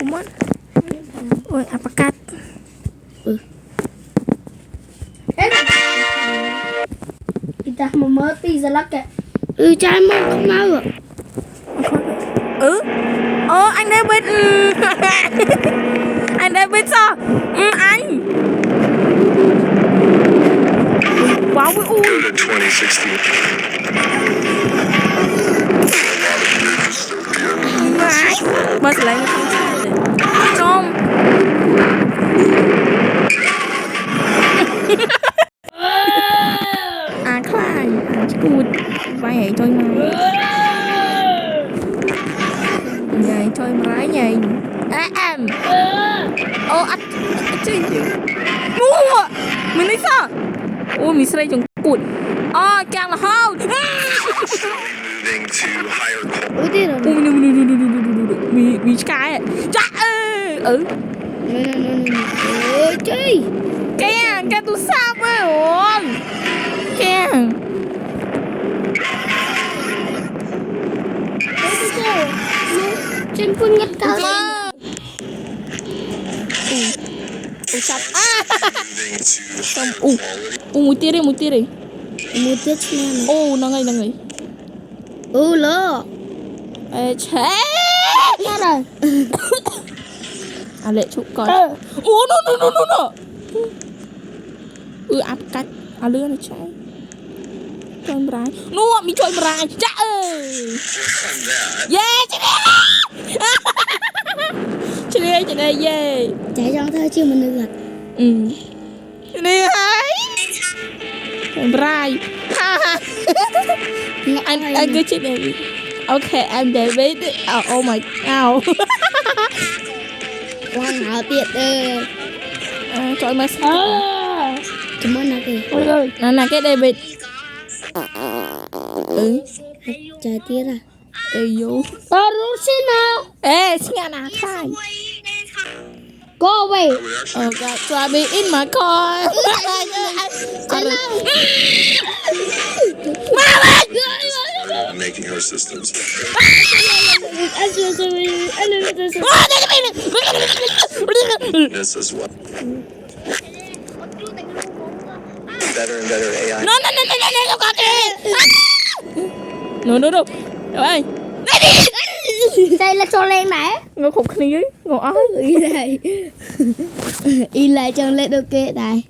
mất ôi uppercut Kita mau mati zelak Trai mà không mau rồi. anh David anh David sao anh wow ui bớt lại không khai cút vậy thôi mà vậy thôi mà vậy em anh chơi gì mua mình đi sao ôi mình xây trong cụt càng là hao bị cái chả Chơi. Càng tôi sao với ổn càng Trên quân nhất cao. sắp xong một tia đi Một tiết nè. nó ngay Lỡ. chết Ra rồi. lệ chụp coi no áp cách lứa này trái chơi brai nó bị chơi brai chả chị đây yeah Chạy cho thôi chưa mình được. đi hái brai anh cứ chết David ok em David oh my god Quang hảo tiệt trời mà Cảm ơn nào kìa. nè cái David Chạy tiết à. vô Terus sih nào. xin anh khai Go away. oh god try me in my car making her systems. This is what better and better AI. No ơi Đây là cho lên này. ngồi khục này ngồi Y lại cho lên được kệ này.